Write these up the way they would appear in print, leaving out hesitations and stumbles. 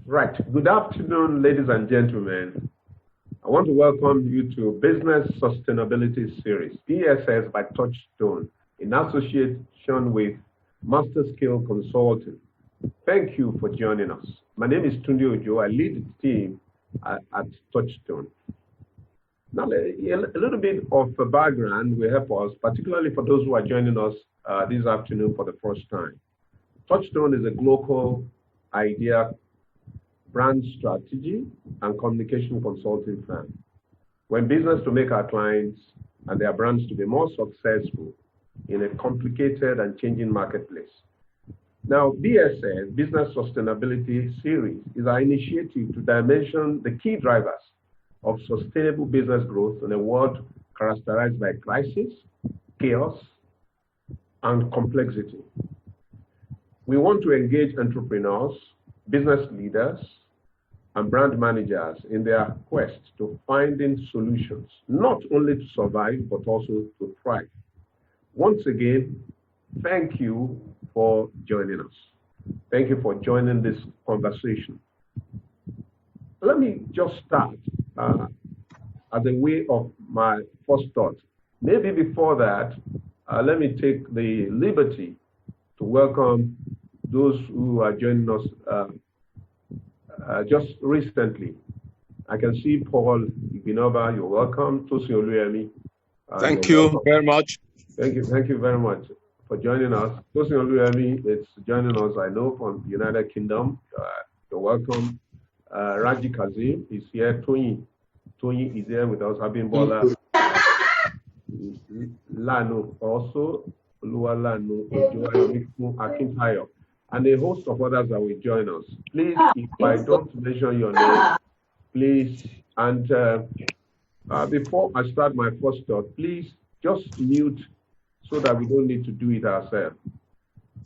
Right. Good afternoon, ladies and gentlemen. I want to welcome you to Business Sustainability Series, BSS by Touchstone, in association with Master Skill Consulting. Thank you for joining us. My name is Tunde Ojo. I lead the team at Touchstone. Now, a little bit of a background will help us, particularly for those who are joining us this afternoon for the first time. Touchstone is a global idea, brand strategy, and communication consulting firm. We're in business to make our clients and their brands to be more successful in a complicated and changing marketplace. Now, BSS, Business Sustainability Series, is our initiative to dimension the key drivers of sustainable business growth in a world characterized by crisis, chaos, and complexity. We want to engage entrepreneurs, business leaders, and brand managers in their quest to finding solutions, not only to survive, but also to thrive. Once again, thank you for joining us. Thank you for joining this conversation. Let me just start as a way of my first thought. Maybe before that, let me take the liberty to welcome those who are joining us just recently. I can see Paul Igbinova, you're welcome. Tosin Oluyemi. Thank you very much. Thank you very much for joining us. Tosin Oluyemi is joining us, I know, from the United Kingdom. You're welcome. Raji Kazim is here. Tony is here with us. Abimbola Lano also. Oluwalanu Ojo Akintayo, and a host of others that will join us. Please, if I don't mention your name, please, and before I start my first thought, please just mute so that we don't need to do it ourselves.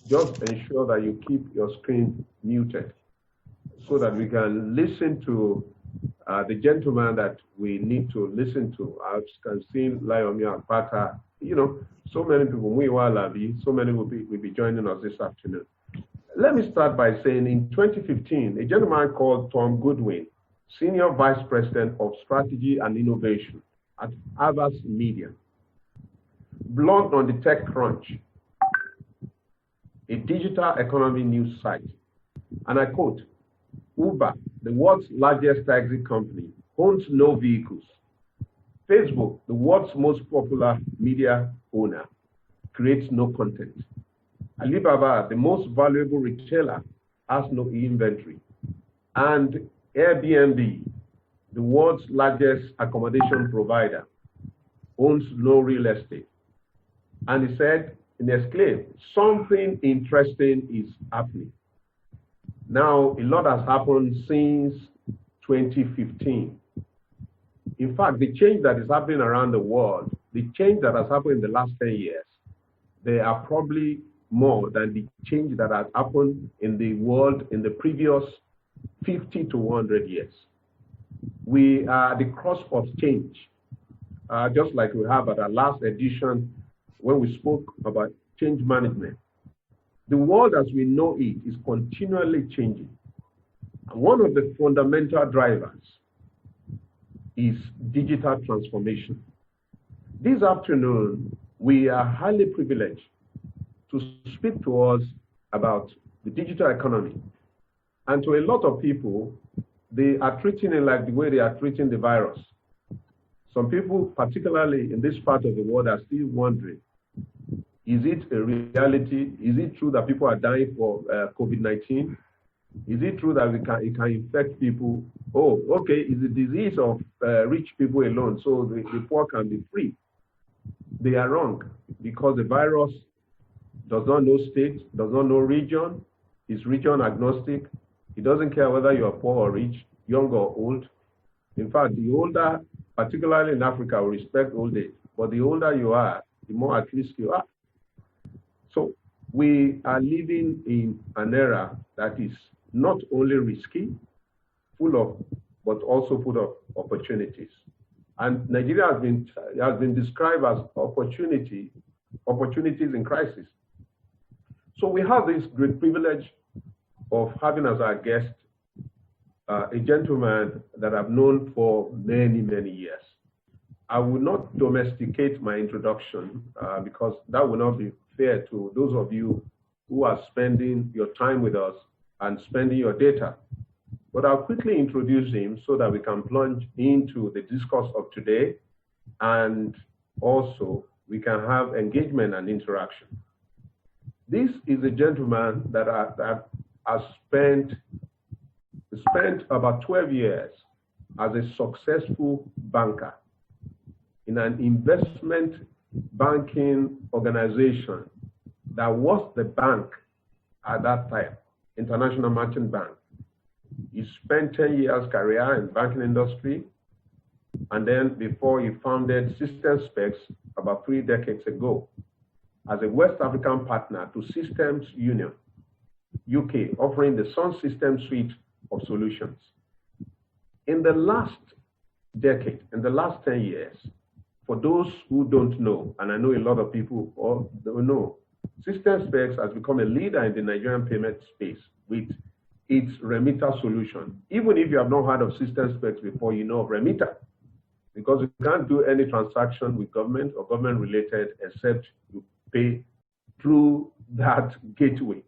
Just ensure that you keep your screen muted so that we can listen to the gentleman that we need to listen to. I can see Layomi Akpata, so many people, so many will be joining us this afternoon. Let me start by saying in 2015, a gentleman called Tom Goodwin, Senior Vice President of Strategy and Innovation at Havas Media, blogged on the TechCrunch, a digital economy news site. And I quote, Uber, the world's largest taxi company, owns no vehicles. Facebook, the world's most popular media owner, creates no content. Alibaba, the most valuable retailer, has no inventory. And Airbnb, the world's largest accommodation provider, owns no real estate. And he said, in exclaim, something interesting is happening. Now, a lot has happened since 2015. In fact, the change that is happening around the world, the change that has happened in the last 10 years, they are probably more than the change that has happened in the world in the previous 50 to 100 years. We are at the cusp of change, just like we have at our last edition when we spoke about change management. The world as we know it is continually changing. And one of the fundamental drivers is digital transformation. This afternoon, we are highly privileged to speak to us about the digital economy. And to a lot of people, they are treating it like the way they are treating the virus. Some people, particularly in this part of the world, are still wondering, is it a reality? Is it true that people are dying for COVID-19? Is it true that it can infect people? Oh, okay, it's a disease of rich people alone, so the poor can be free. They are wrong, because the virus does not know state, does not know region, is region agnostic. It doesn't care whether you are poor or rich, young or old. In fact, the older, particularly in Africa, we respect old age, but the older you are, the more at risk you are. So we are living in an era that is not only risky, but also full of opportunities. And Nigeria has been described as opportunities in crisis. So we have this great privilege of having as our guest a gentleman that I've known for many, many years. I will not domesticate my introduction because that will not be fair to those of you who are spending your time with us and spending your data. But I'll quickly introduce him so that we can plunge into the discourse of today, and also we can have engagement and interaction. This is a gentleman that has spent about 12 years as a successful banker in an investment banking organization that was the bank at that time, International Merchant Bank. He spent 10 years career in banking industry, and then before he founded System Specs about 3 decades ago as a West African partner to Systems Union, UK, offering the Sun System suite of solutions. In the last decade, in the last 10 years, for those who don't know, and I know a lot of people don't know, System Specs has become a leader in the Nigerian payment space with its remitter solution. Even if you have not heard of System Specs before, you know of remitter, because you can't do any transaction with government or government related except you pay through that gateway.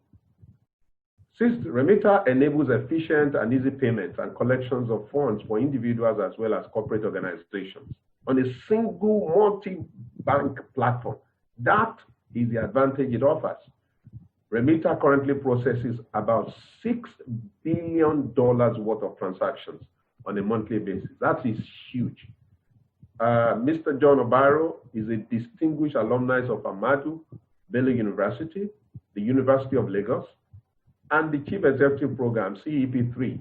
Remitter enables efficient and easy payments and collections of funds for individuals as well as corporate organizations on a single multi-bank platform. That is the advantage it offers. Remitter currently processes about $6 billion worth of transactions on a monthly basis. That is huge. Mr. John Obaro is a distinguished alumni of Ahmadu Bello University, the University of Lagos, and the Chief Executive Program, CEP3,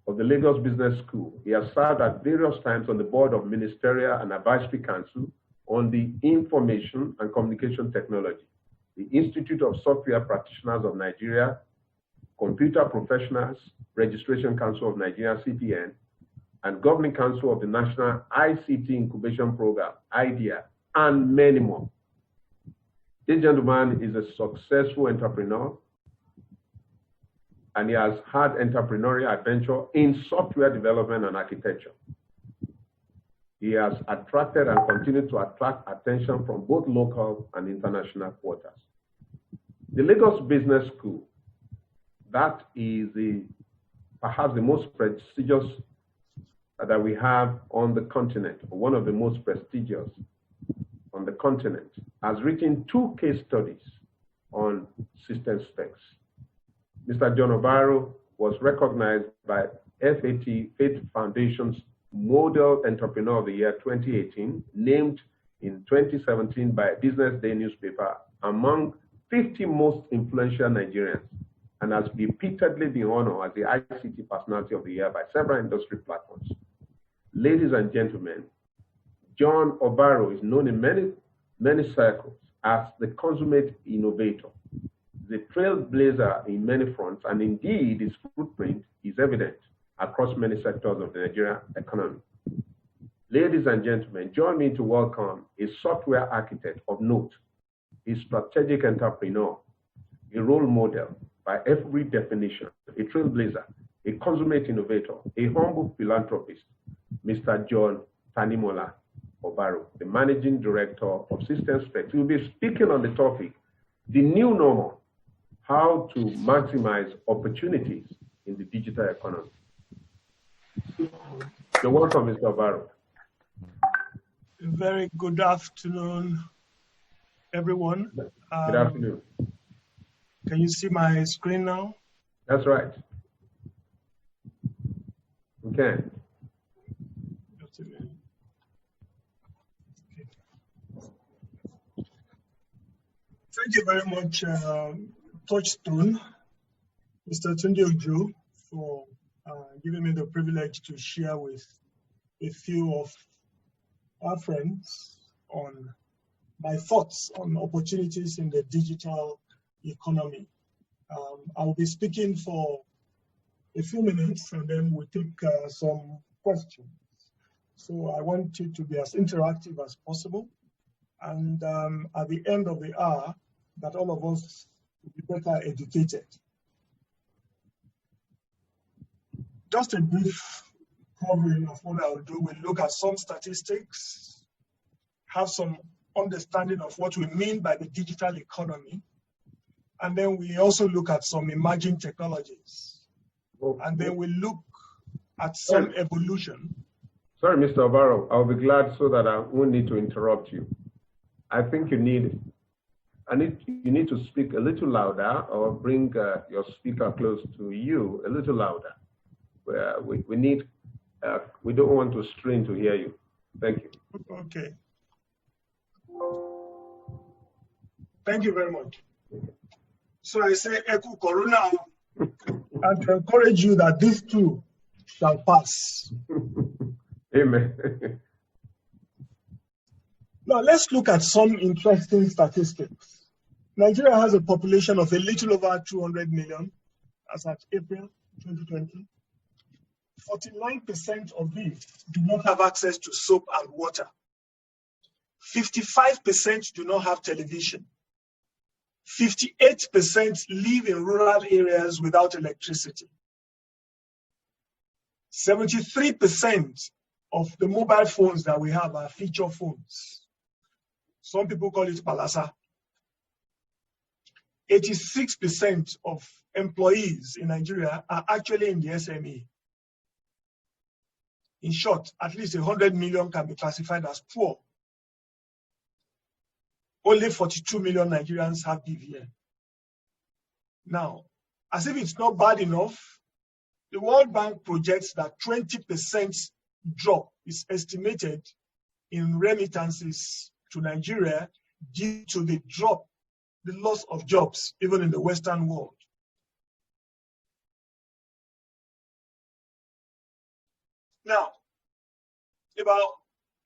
of the Lagos Business School. He has served at various times on the board of Ministerial and Advisory Council on the Information and Communication Technology, the Institute of Software Practitioners of Nigeria, Computer Professionals Registration Council of Nigeria, CPN, and Governing Council of the National ICT Incubation Program, IDEA, and many more. This gentleman is a successful entrepreneur, and he has had entrepreneurial adventure in software development and architecture. He has attracted and continued to attract attention from both local and international quarters. The Lagos Business School, that is perhaps the most prestigious that we have on the continent, or one of the most prestigious on the continent, has written 2 case studies on System Specs. Mr. John Obaro was recognized by FAT, Faith Foundation's Model Entrepreneur of the Year 2018, named in 2017 by Business Day newspaper among 50 most influential Nigerians, and has repeatedly been honored as the ICT Personality of the Year by several industry platforms. Ladies and gentlemen, John Obaro is known in many circles as the consummate innovator, the trailblazer in many fronts, and indeed his footprint is evident across many sectors of the Nigerian economy. Ladies and gentlemen, join me to welcome a software architect of note, a strategic entrepreneur, a role model by every definition, a trailblazer, a consummate innovator, a humble philanthropist, Mr. John Tanimola Obaro, the Managing Director of System Specs. He will be speaking on the topic, the new normal, how to maximize opportunities in the digital economy. You're welcome, Mr. Obaro. Very good afternoon, everyone. Good afternoon. Can you see my screen now? That's right. We can. Just a minute. Okay. Thank you very much, Touchstone, Mr. Tunde Ojo, for giving me the privilege to share with a few of our friends on my thoughts on opportunities in the digital economy. I will be speaking for a few minutes and then we'll take some questions. So I want you to be as interactive as possible. And at the end of the hour, that all of us will be better educated. just a brief covering of what I'll do. We'll look at some statistics, have some understanding of what we mean by the digital economy, and then we also look at some emerging technologies. And then we look at some evolution. Sorry, Mr. Obaro, I'll be glad so that I won't need to interrupt you. I think you need to speak a little louder, or bring your speaker close to you a little louder. We don't want to strain to hear you. Thank you. Okay. Thank you very much. So I say, Eku Corona, and to encourage you that this too shall pass. Amen. Now let's look at some interesting statistics. Nigeria has a population of a little over 200 million as at April 2020. 49% of these do not have access to soap and water. 55% do not have television. 58% live in rural areas without electricity. 73% of the mobile phones that we have are feature phones. Some people call it palasa. 86% of employees in Nigeria are actually in the SME. In short, at least 100 million can be classified as poor. Only 42 million Nigerians have BVN. Now, as if it's not bad enough, the World Bank projects that 20% drop is estimated in remittances to Nigeria due to the loss of jobs, even in the Western world. Now, about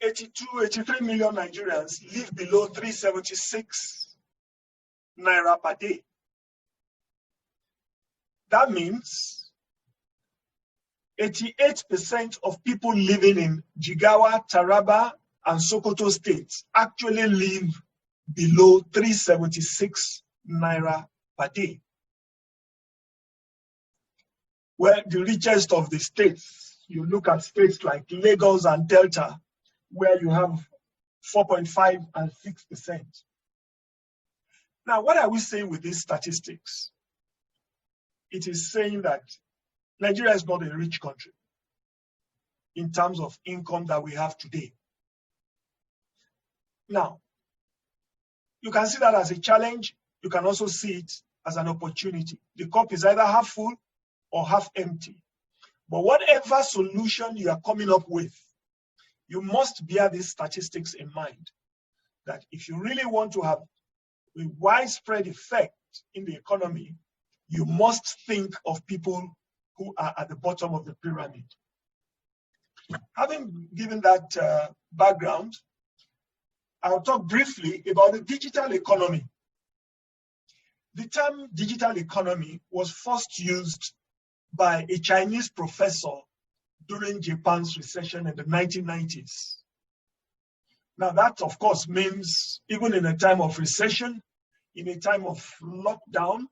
83 million Nigerians live below 376 naira per day. That means 88% of people living in Jigawa, Taraba, and Sokoto states actually live below 376 naira per day. Well, the richest of the states, you look at states like Lagos and Delta, where you have 4.5 and 6%. Now, what are we saying with these statistics? It is saying that Nigeria is not a rich country in terms of income that we have today. Now, you can see that as a challenge. You can also see it as an opportunity. The cup is either half full or half empty. But whatever solution you are coming up with, you must bear these statistics in mind, that if you really want to have a widespread effect in the economy, you must think of people who are at the bottom of the pyramid. Having given that background, I'll talk briefly about the digital economy. The term digital economy was first used by a Chinese professor during Japan's recession in the 1990s. Now that, of course, means even in a time of recession, in a time of lockdown,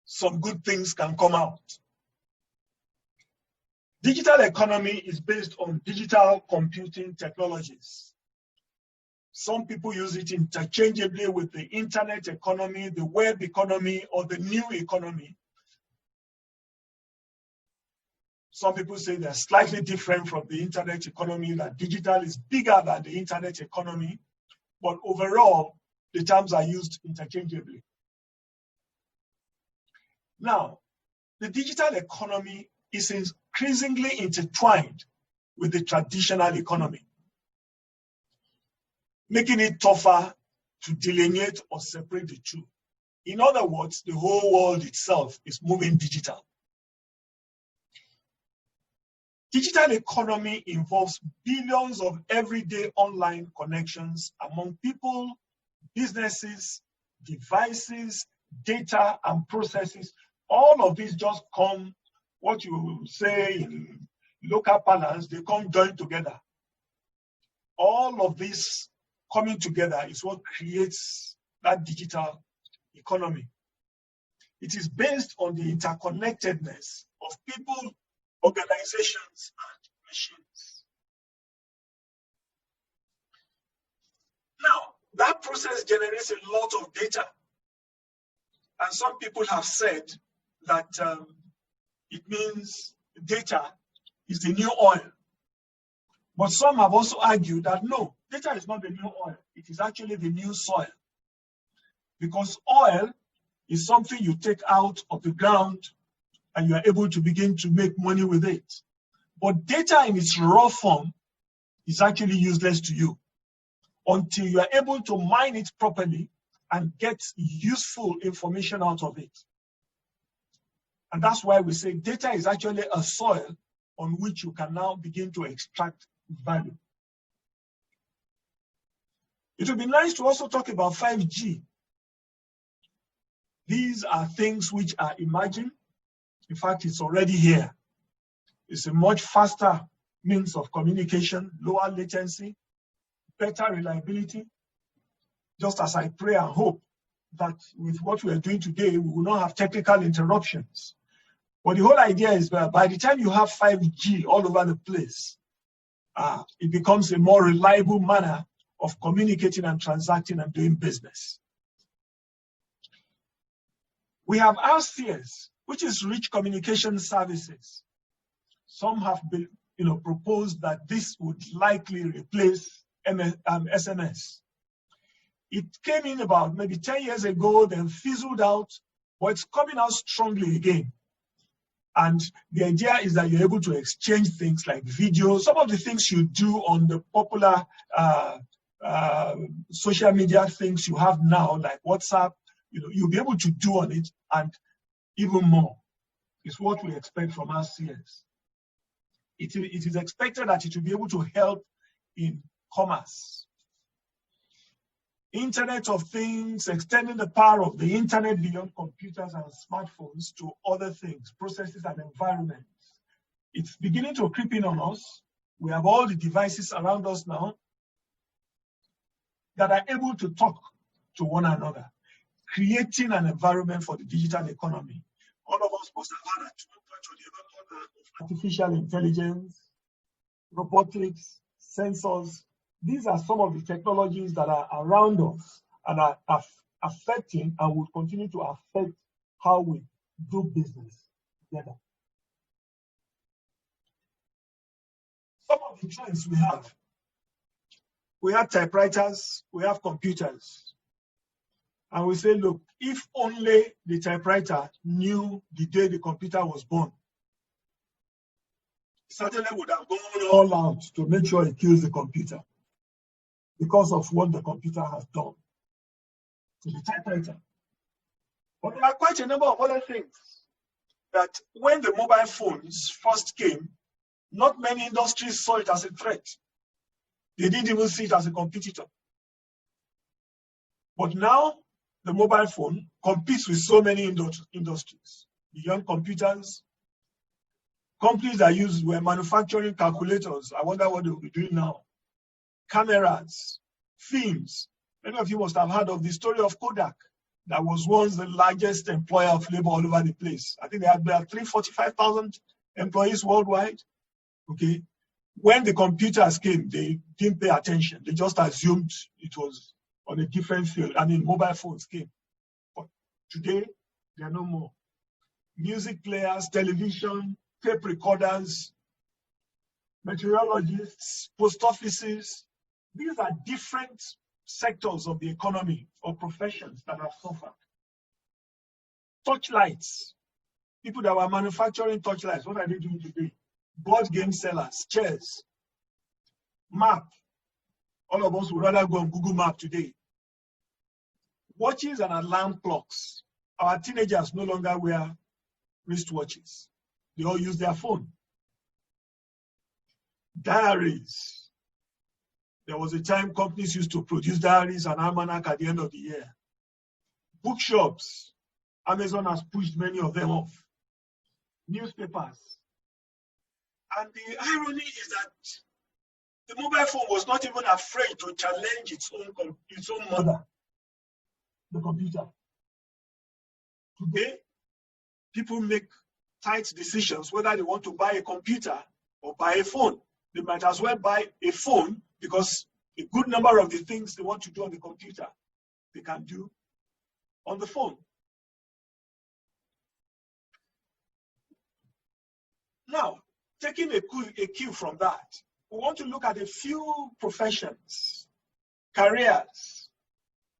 some good things can come out. Digital economy is based on digital computing technologies. Some people use it interchangeably with the internet economy, the web economy, or the new economy. Some people say they're slightly different from the internet economy, that digital is bigger than the internet economy, but overall, the terms are used interchangeably. Now, the digital economy is increasingly intertwined with the traditional economy, making it tougher to delineate or separate the two. In other words, the whole world itself is moving digital. Digital economy involves billions of everyday online connections among people, businesses, devices, data, and processes. All of these just come, what you say in local parlance, they come joined together. All of this coming together is what creates that digital economy. It is based on the interconnectedness of people, organizations, and machines. Now, that process generates a lot of data. And some people have said that it means data is the new oil. But some have also argued that no, data is not the new oil. It is actually the new soil. Because oil is something you take out of the ground and you are able to begin to make money with it. But data in its raw form is actually useless to you until you are able to mine it properly and get useful information out of it. And that's why we say data is actually a soil on which you can now begin to extract value. It would be nice to also talk about 5G. These are things which are emerging. In fact, it's already here. It's a much faster means of communication, lower latency, better reliability. Just as I pray and hope that with what we are doing today, we will not have technical interruptions. But the whole idea is that by the time you have 5G all over the place, it becomes a more reliable manner of communicating and transacting and doing business. We have RCS, which is Rich Communication Services. Some have been, proposed that this would likely replace SMS. It came in about maybe 10 years ago, then fizzled out, but it's coming out strongly again. And the idea is that you're able to exchange things like video, some of the things you do on the popular social media things you have now, like WhatsApp, you'll be able to do on it, and even more is what we expect from RCS. It is expected that it will be able to help in commerce. Internet of Things, extending the power of the internet beyond computers and smartphones to other things, processes and environments. It's beginning to creep in on us. We have all the devices around us now that are able to talk to one another, creating an environment for the digital economy. All of us must have had at one point or the other of artificial intelligence, robotics, sensors. These are some of the technologies that are around us and are affecting and will continue to affect how we do business together. Some of the trends we have typewriters, we have computers. And we say, look, if only the typewriter knew the day the computer was born, certainly would have gone all out to make sure it kills the computer because of what the computer has done to the typewriter. But there are quite a number of other things that when the mobile phones first came, not many industries saw it as a threat. They didn't even see it as a competitor. But now, the mobile phone competes with so many industries. Beyond computers, companies that were manufacturing calculators. I wonder what they will be doing now. Cameras, films. Many of you must have heard of the story of Kodak, that was once the largest employer of labor all over the place. I think they had 345,000 employees worldwide. Okay. When the computers came, they didn't pay attention. They just assumed it was on a different field. I mean, mobile phones came. But today, they are no more. Music players, television, tape recorders, meteorologists, post offices. These are different sectors of the economy or professions that have suffered. Torchlights. People that were manufacturing torchlights, what are they doing today? Board game sellers, chairs, map. All of us would rather go on Google Map today. Watches and alarm clocks. Our teenagers no longer wear wristwatches. They all use their phone. Diaries. There was a time companies used to produce diaries and almanac at the end of the year. Bookshops. Amazon has pushed many of them off. Newspapers. And the irony is that the mobile phone was not even afraid to challenge its own mother, the computer. Today, people make tight decisions whether they want to buy a computer or buy a phone. They might as well buy a phone because a good number of the things they want to do on the computer, they can do on the phone. Now, taking a cue from that, we want to look at a few professions, careers,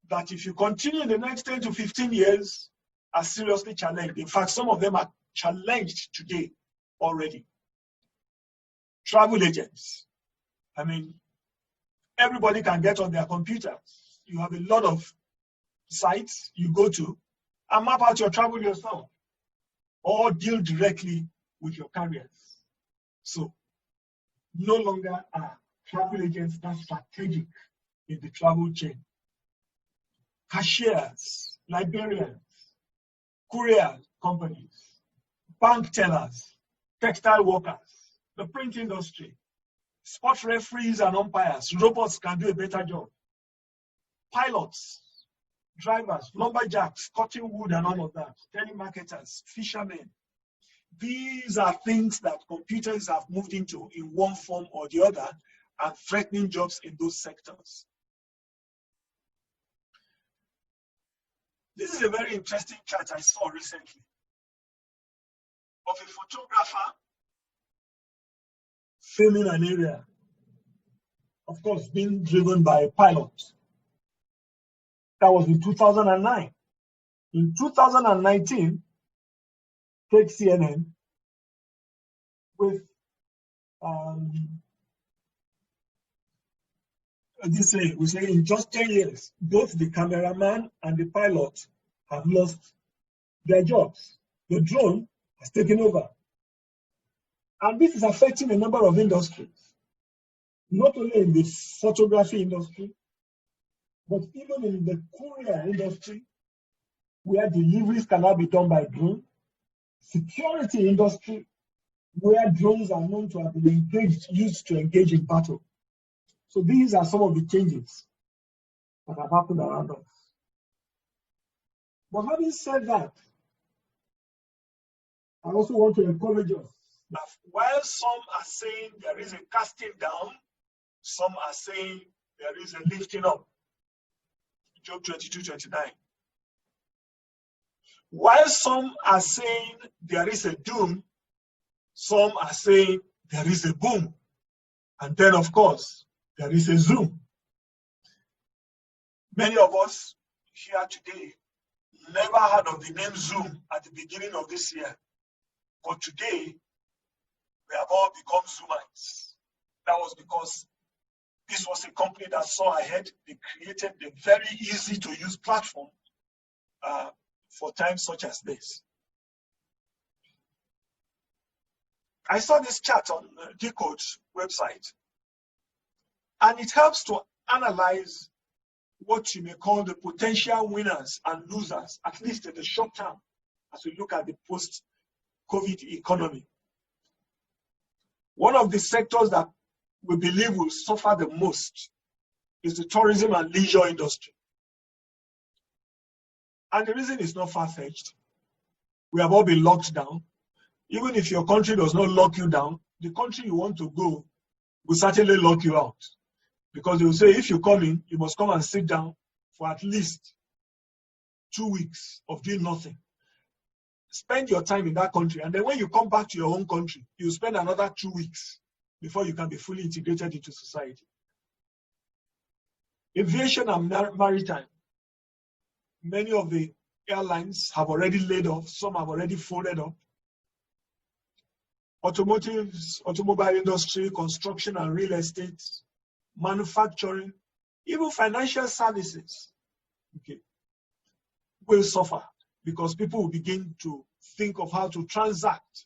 that if you continue in the next 10 to 15 years, are seriously challenged. In fact, some of them are challenged today already. Travel agents. I mean, everybody can get on their computer. You have a lot of sites you go to and map out your travel yourself or deal directly with your carriers. So, no longer are travel agents that strategic in the travel chain. Cashiers, librarians, courier companies, bank tellers, textile workers, the print industry, sports referees and umpires. Robots can do a better job. Pilots, drivers, lumberjacks, cutting wood and all of that, telemarketers, fishermen. These are things that computers have moved into in one form or the other and threatening jobs in those sectors. This is a very interesting chart I saw recently of a photographer filming an area, of course, being driven by a pilot. That was in 2009. In 2019, take CNN with we say in just 10 years, both the cameraman and the pilot have lost their jobs. The drone has taken over. And this is affecting a number of industries, not only in the photography industry, but even in the courier industry, where deliveries cannot be done by drone, security industry, where drones are known to have been used to engage in battle. So these are some of the changes that have happened around us. But having said that, I also want to encourage us that while some are saying there is a casting down, some are saying there is a lifting up. Job 22:29. While some are saying there is a doom, some are saying there is a boom. And then, of course, there is a zoom. Many of us here today never heard of the name Zoom at the beginning of this year. But today, we have all become Zoomites. That was because this was a company that saw ahead. They created a very easy to use platform for times such as this. I saw this chart on Decode's website, and it helps to analyze what you may call the potential winners and losers, at least in the short term, as we look at the post-COVID economy. One of the sectors that we believe will suffer the most is the tourism and leisure industry. And the reason is not far-fetched. We have all been locked down. Even if your country does not lock you down, the country you want to go will certainly lock you out. Because they will say, if you come in, you must come and sit down for at least 2 weeks of doing nothing. Spend your time in that country. And then when you come back to your home country, you spend another 2 weeks before you can be fully integrated into society. Aviation and maritime. Many of the airlines have already laid off. Some have already folded up. Automobile industry, construction and real estate, manufacturing, even financial services, will suffer because people will begin to think of how to transact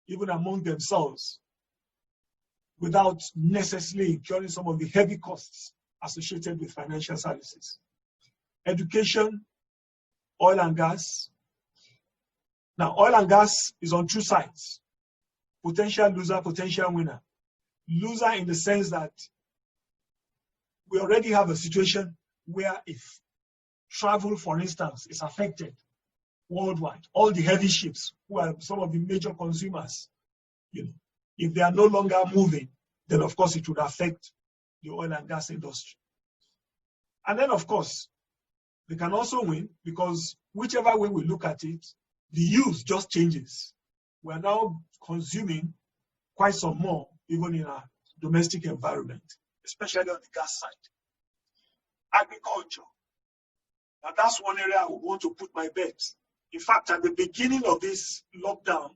even among themselves without necessarily incurring some of the heavy costs associated with financial services. Education, oil and gas. Now, oil and gas is on two sides. Potential loser, potential winner. Loser in the sense that we already have a situation where if travel, for instance, is affected, worldwide. All the heavy ships, who are some of the major consumers, if they are no longer moving, then of course it would affect the oil and gas industry. And then of course, they can also win because whichever way we look at it, the use just changes. We are now consuming quite some more, even in our domestic environment, especially on the gas side. Agriculture. And that's one area I would want to put my bets. In fact, at the beginning of this lockdown,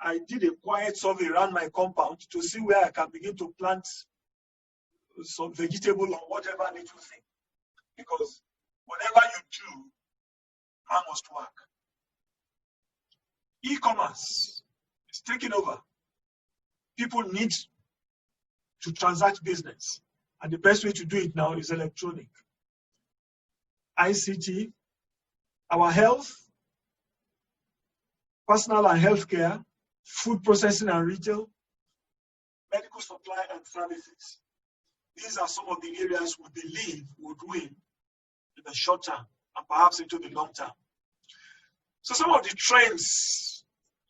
I did a quiet survey around my compound to see where I can begin to plant some vegetable or whatever little thing. Because whatever you do, man must work. E-commerce is taking over. People need to transact business. And the best way to do it now is electronic. ICT, our health, personal and healthcare, food processing and retail, medical supply and services. These are some of the areas we believe would win in the short term and perhaps into the long term. So some of the trends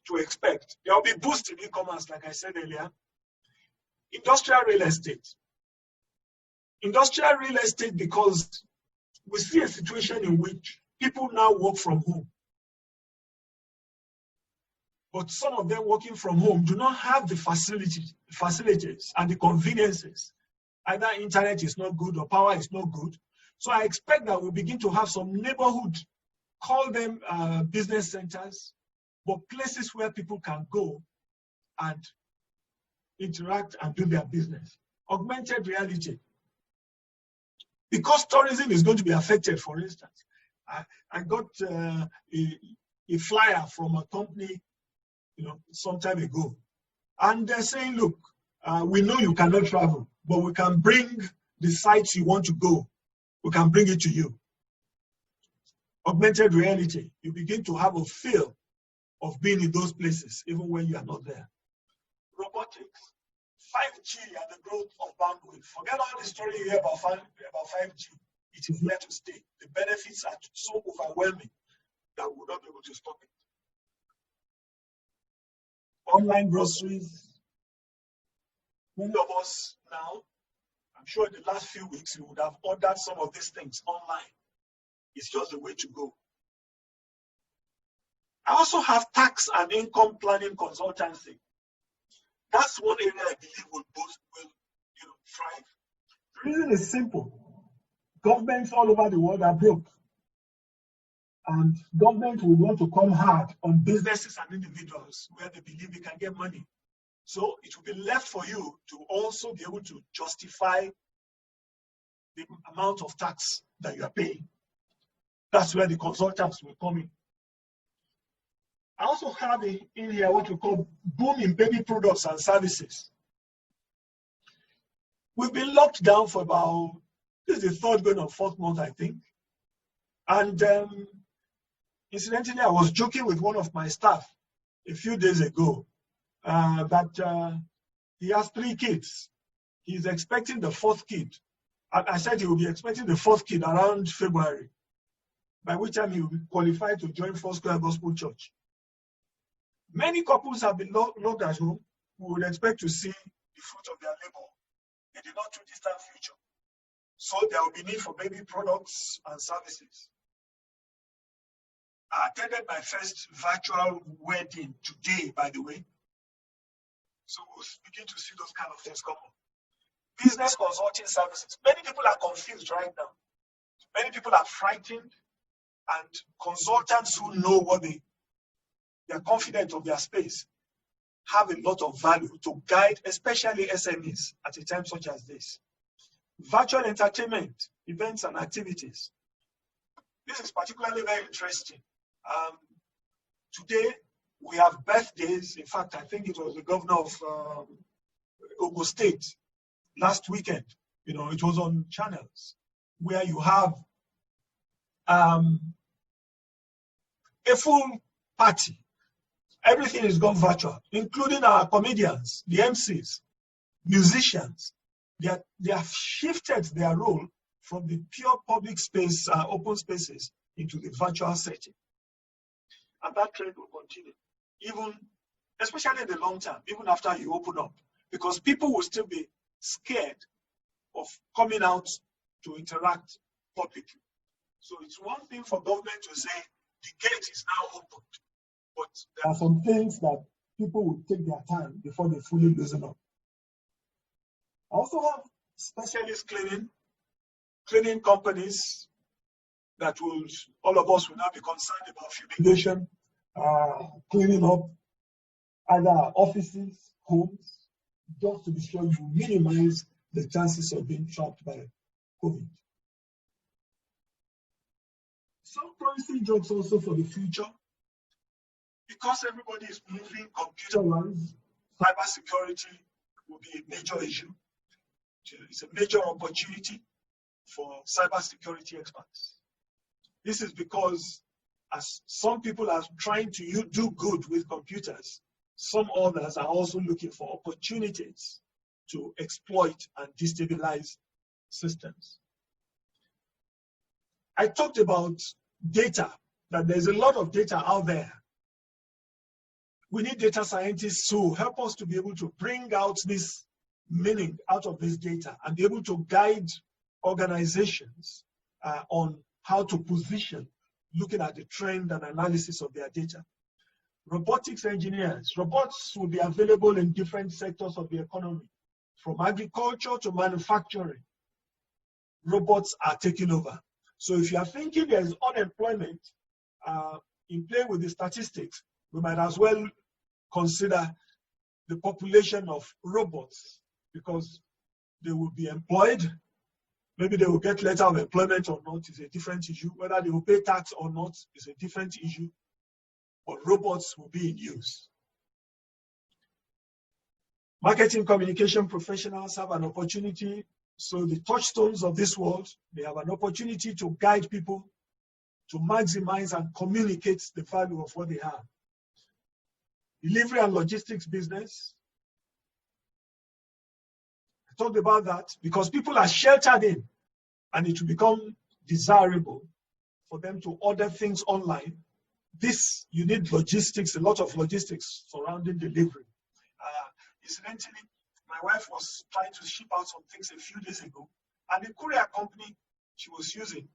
to expect, there will be boost in e-commerce, like I said earlier. Industrial real estate. Industrial real estate, because we see a situation in which people now work from home. But some of them working from home do not have the facilities and the conveniences. Either internet is not good or power is not good. So I expect that we'll begin to have some neighborhood, call them business centers, but places where people can go and interact and do their business. Augmented reality. Because tourism is going to be affected, for instance. I got a flyer from a company, some time ago. And they're saying, look, we know you cannot travel, but we can bring the sites you want to go. We can bring it to you. Augmented reality. You begin to have a feel of being in those places, even when you are not there. Robotics. 5G and the growth of bandwidth. Forget all the story you hear about 5G. It is here to stay. The benefits are so overwhelming that we will not be able to stop it. Online groceries. Many of us now, I'm sure in the last few weeks, you would have ordered some of these things online. It's just the way to go. I also have tax and income planning consultancy. That's one area I believe will thrive. The reason is simple. Governments all over the world are broke. And government will want to come hard on businesses and individuals where they believe they can get money. So it will be left for you to also be able to justify the amount of tax that you are paying. That's where the consultants will come in. I also have in here what we call boom in baby products and services. We've been locked down for about, this is the third going on fourth month, I think. And incidentally, I was joking with one of my staff a few days ago that he has 3 kids. He's expecting the 4th kid. And I said he will be expecting the 4th kid around February, by which time he will be qualified to join Foursquare Gospel Church. Many couples have been locked at home. We would expect to see the fruit of their labor in the not too distant future. So there will be need for baby products and services. I attended my first virtual wedding today, by the way. So we'll begin to see those kind of things come up. Business consulting services. Many people are confused right now. Many people are frightened, and consultants who know what they are confident of their space have a lot of value to guide, especially SMEs at a time such as this. Virtual entertainment, events and activities. This is particularly very interesting. Today, we have birthdays. In fact, I think it was the governor of Ogo State last weekend. It was on channels where you have a full party. Everything is gone virtual, including our comedians, the MCs, musicians. They have shifted their role from the pure public space, open spaces, into the virtual setting. And that trend will continue, even, especially in the long term, even after you open up, because people will still be scared of coming out to interact publicly. So it's one thing for government to say the gate is now opened, but there are some things that people will take their time before they fully loosen up. I also have specialist cleaning companies that will, all of us will now be concerned about fumigation, cleaning up either offices, homes, just to be sure you minimize the chances of being trapped by COVID. Some promising jobs also for the future, because everybody is moving computerized, cybersecurity will be a major issue. It's a major opportunity for cybersecurity experts. This is because as some people are trying to do good with computers, some others are also looking for opportunities to exploit and destabilize systems. I talked about data, that there's a lot of data out there. We need data scientists to help us to be able to bring out this meaning out of this data and be able to guide organizations on how to position, looking at the trend and analysis of their data. Robotics engineers, robots will be available in different sectors of the economy, from agriculture to manufacturing. Robots are taking over. So if you are thinking there's unemployment in play with the statistics, we might as well consider the population of robots, because they will be employed. Maybe they will get letter of employment or not is a different issue. Whether they will pay tax or not is a different issue. But robots will be in use. Marketing communication professionals have an opportunity. So the touchstones of this world, they have an opportunity to guide people to maximize and communicate the value of what they have. Delivery and logistics business. I talked about that because people are sheltered in, and it will become desirable for them to order things online. This, you need logistics, a lot of logistics surrounding delivery. Incidentally, my wife was trying to ship out some things a few days ago, and the courier company she was using,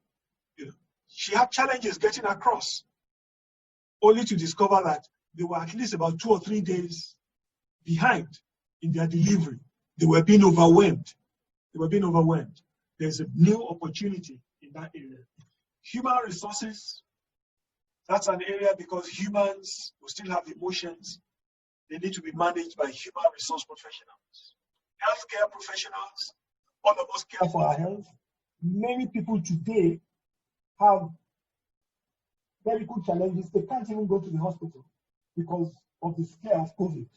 she had challenges getting across, only to discover that they were at least about 2 or 3 days behind in their delivery. They were being overwhelmed. There's a new opportunity in that area. Human resources, that's an area because humans will still have emotions. They need to be managed by human resource professionals. Healthcare professionals, all of us care for our health. Many people today have medical challenges. They can't even go to the hospital because of the scare of COVID.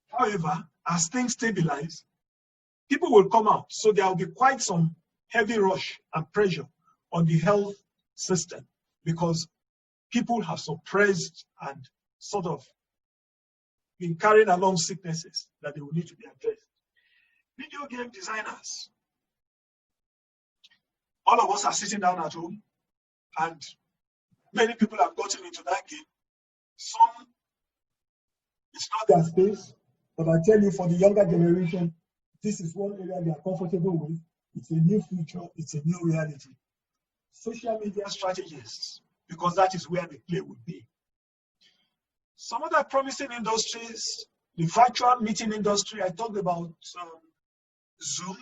However, as things stabilize, people will come out. So there will be quite some heavy rush and pressure on the health system because people have suppressed and sort of been carrying along sicknesses that they will need to be addressed. Video game designers. All of us are sitting down at home, and many people have gotten into that game. Some, it's not their space, but I tell you, for the younger generation, this is one area they are comfortable with. It's a new future, it's a new reality. Social media strategists, because that is where the play would be. Some other promising industries, the virtual meeting industry, I talked about Zoom.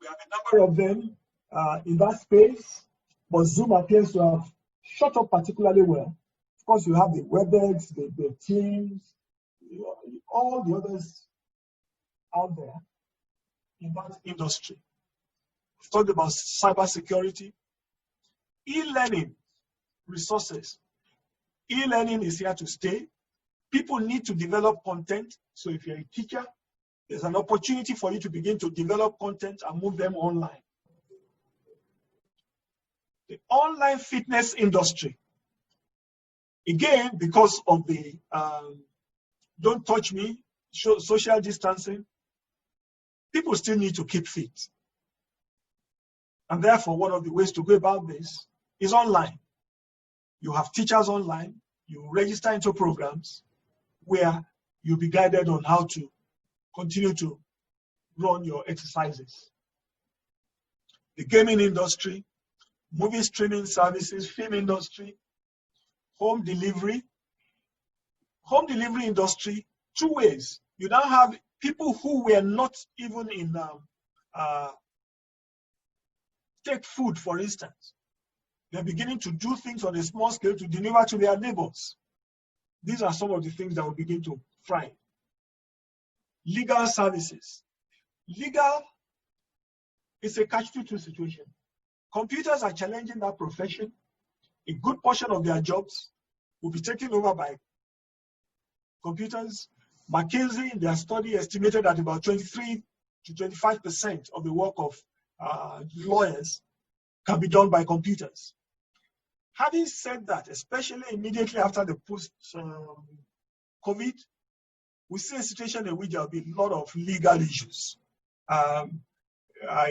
We have a number of them in that space, but Zoom appears to have shot up particularly well. Of course, you have the WebEx, the Teams, all the others out there in that industry. We've talked about cybersecurity, e-learning resources. E-learning is here to stay. People need to develop content. So if you're a teacher, there's an opportunity for you to begin to develop content and move them online. The online fitness industry. Again, because of the don't touch me, social distancing, people still need to keep fit. And therefore, one of the ways to go about this is online. You have teachers online. You register into programs where you'll be guided on how to continue to run your exercises. The gaming industry, movie streaming services, film industry, home delivery. Home delivery industry, two ways. You now have people who were not even in take food, for instance. They're beginning to do things on a small scale to deliver to their neighbors. These are some of the things that will begin to thrive. Legal services. Legal is a catch-22 situation. Computers are challenging that profession. A good portion of their jobs will be taken over by computers. McKinsey, in their study, estimated that about 23 to 25% of the work of lawyers can be done by computers. Having said that, especially immediately after the post-COVID, we see a situation in which there will be a lot of legal issues. I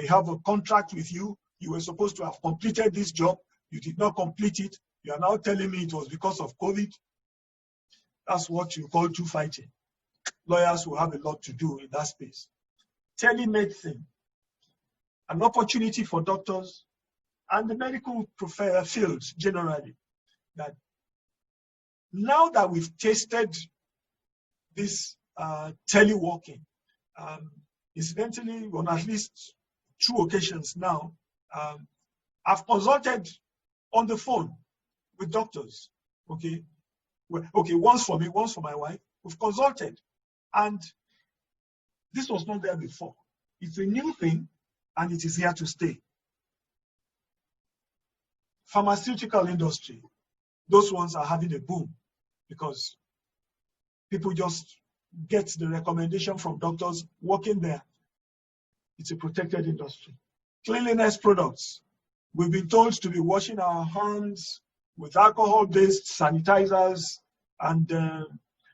have a contract with you. You were supposed to have completed this job. You did not complete it. You are now telling me it was because of COVID. That's what you call two fighting. Lawyers will have a lot to do in that space. Telemedicine, an opportunity for doctors and the medical fields generally, that now that we've tasted this teleworking, incidentally, on at least 2 occasions now, I've consulted on the phone with doctors, okay? Once for me, once for my wife. We've consulted, and this was not there before. It's a new thing, and it is here to stay. Pharmaceutical industry, those ones are having a boom because people just get the recommendation from doctors working there. It's a protected industry. Cleanliness products. We've been told to be washing our hands with alcohol-based sanitizers, and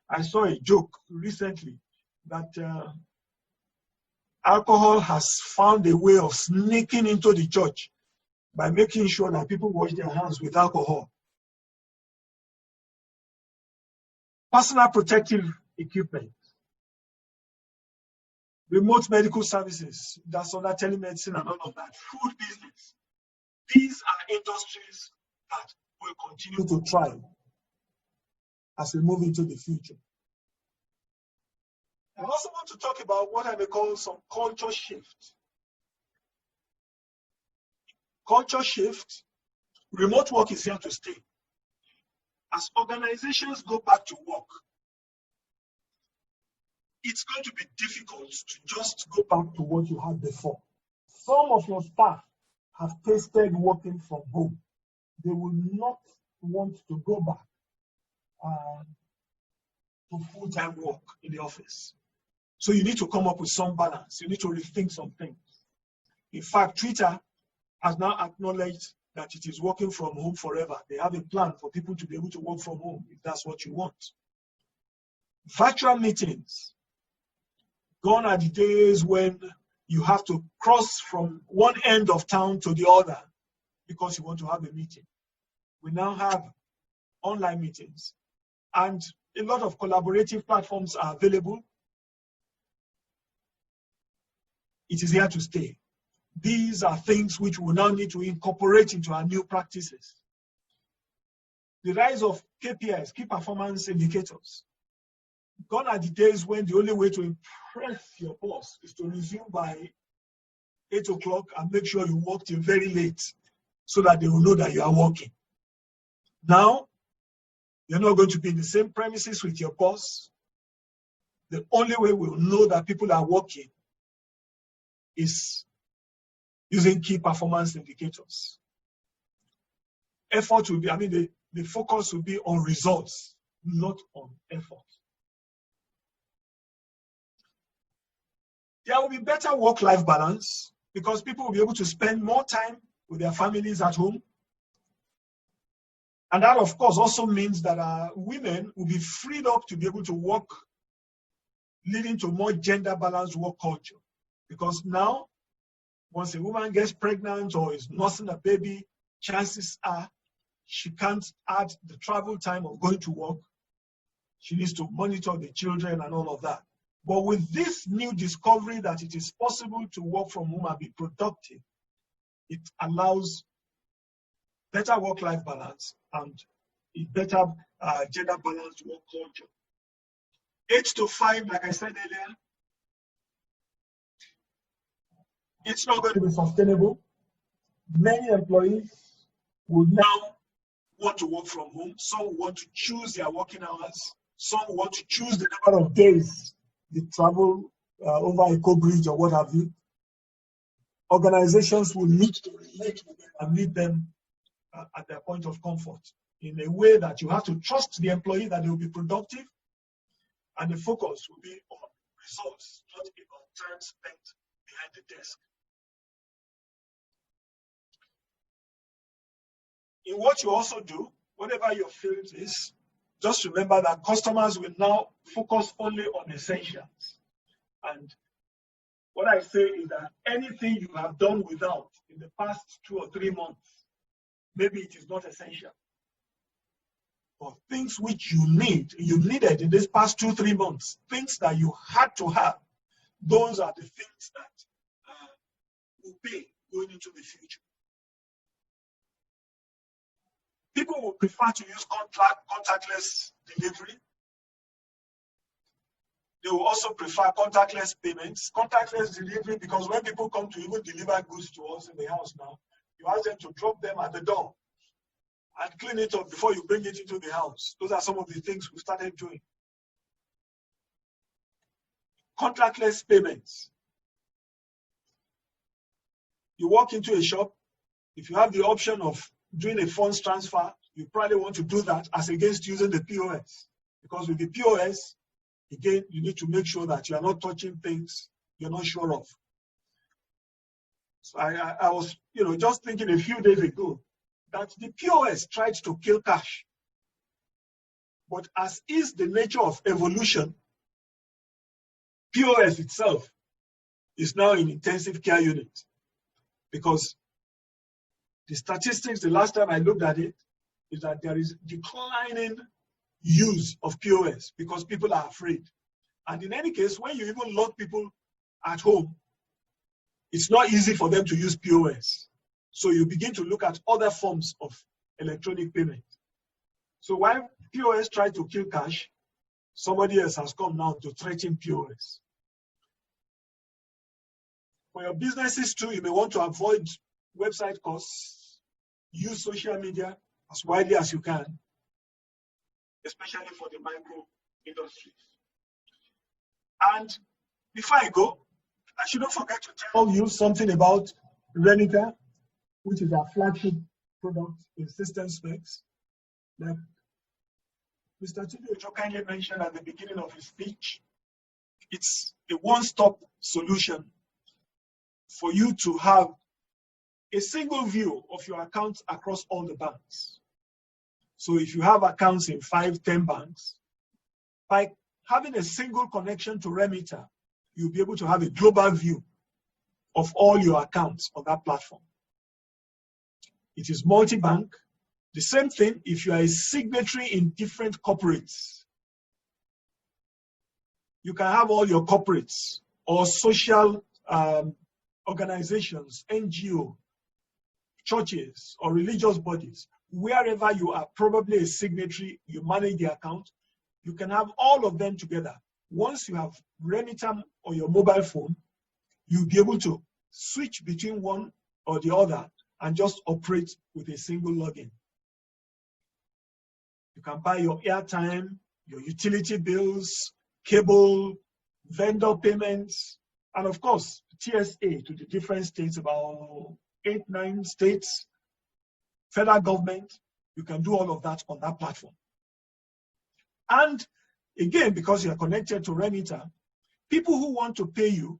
I saw a joke recently that alcohol has found a way of sneaking into the church by making sure that people wash their hands with alcohol. Personal protective equipment. Remote medical services, that's under telemedicine and all of that. Food business. These are industries that will continue to thrive as we move into the future. I also want to talk about what I may call some culture shift. Culture shift, remote work is here to stay. As organizations go back to work, it's going to be difficult to just go back to what you had before. Some of your staff have tasted working from home. They will not want to go back to full-time work in the office. So you need to come up with some balance. You need to rethink some things. In fact, Twitter has now acknowledged that it is working from home forever. They have a plan for people to be able to work from home if that's what you want. Virtual meetings. Gone are the days when you have to cross from one end of town to the other because you want to have a meeting. We now have online meetings, and a lot of collaborative platforms are available. It is here to stay. These are things which we now need to incorporate into our new practices. The rise of KPIs, key performance indicators. Gone are the days when the only way to impress your boss is to resume by 8 o'clock and make sure you work till very late so that they will know that you are working. Now, you're not going to be in the same premises with your boss. The only way we'll know that people are working is using key performance indicators. Effort will be, the focus will be on results, not on effort. There will be better work-life balance because people will be able to spend more time with their families at home. And that, of course, also means that women will be freed up to be able to work, leading to more gender-balanced work culture. Because now, once a woman gets pregnant or is nursing a baby, chances are she can't add the travel time of going to work. She needs to monitor the children and all of that. But with this new discovery that it is possible to work from home and be productive, it allows better work-life balance and a better gender-balanced work culture. 8 to 5, like I said earlier, it's not going to be sustainable. Many employees will now want to work from home. Some want to choose their working hours. Some want to choose the number of days they travel over a co-bridge or what have you. Organizations will need to relate with them and meet them at their point of comfort in a way that you have to trust the employee that they will be productive, and the focus will be on results, not on time spent behind the desk. In what you also do, whatever your field is, just remember that customers will now focus only on essentials. And what I say is that anything you have done without in the past 2 or 3 months, maybe it is not essential. But things which you needed in this past 2 or 3 months, things that you had to have, those are the things that will pay going into the future. People will prefer to use contactless delivery. They will also prefer contactless payments. Contactless delivery, because when people come to even deliver goods to us in the house now, you ask them to drop them at the door and clean it up before you bring it into the house. Those are some of the things we started doing. Contactless payments. You walk into a shop, if you have the option of doing a funds transfer, you probably want to do that as against using the POS. Because with the POS, again, you need to make sure that you are not touching things you're not sure of. So I was, just thinking a few days ago that the POS tried to kill cash. But as is the nature of evolution, POS itself is now in intensive care unit, because the statistics, the last time I looked at it, is that there is declining use of POS because people are afraid. And in any case, when you even lock people at home, it's not easy for them to use POS. So you begin to look at other forms of electronic payment. So while POS tried to kill cash, somebody else has come now to threaten POS. For your businesses too, you may want to avoid website costs. Use social media as widely as you can, especially for the micro industries. And before I go, I shouldn't forget to tell you something about Remita, which is our flagship product in system specs. Like Mr. Tunde Ojo kindly mentioned at the beginning of his speech, it's a one-stop solution for you to have a single view of your accounts across all the banks. So if you have accounts in 5, 10 banks, by having a single connection to Remita, you'll be able to have a global view of all your accounts on that platform. It is multi-bank. The same thing if you are a signatory in different corporates. You can have all your corporates or social organizations, NGO, churches or religious bodies, wherever you are probably a signatory, you manage the account, you can have all of them together. Once you have Remita on your mobile phone, you'll be able to switch between one or the other and just operate with a single login. You can buy your airtime, your utility bills, cable, vendor payments, and of course, TSA to the different states, about 8, 9 states, federal government. You can do all of that on that platform. And again, because you are connected to Remita, people who want to pay you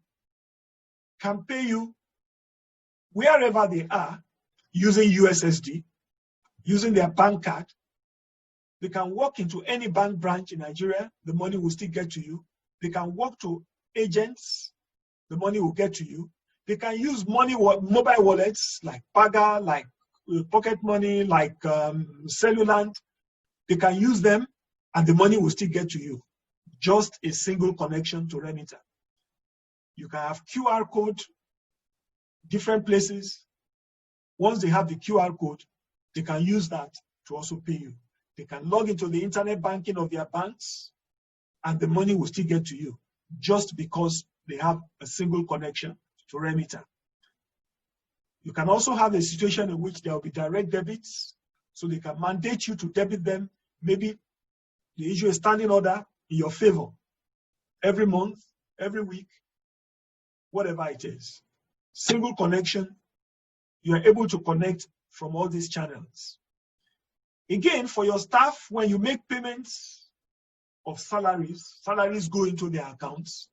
can pay you wherever they are using USSD, using their bank card. They can walk into any bank branch in Nigeria, the money will still get to you. They can walk to agents, the money will get to you. They can use mobile wallets like Paga, like pocket money like Cellulant, they can use them and the money will still get to you. Just a single connection to remitter. You can have QR code, different places. Once they have the QR code, they can use that to also pay you. They can log into the internet banking of their banks and the money will still get to you just because they have a single connection to remitter. You can also have a situation in which there will be direct debits, so they can mandate you to debit them. Maybe they issue a standing order in your favor every month, every week, whatever it is. Single connection, you are able to connect from all these channels. Again, for your staff, when you make payments of salaries go into their accounts.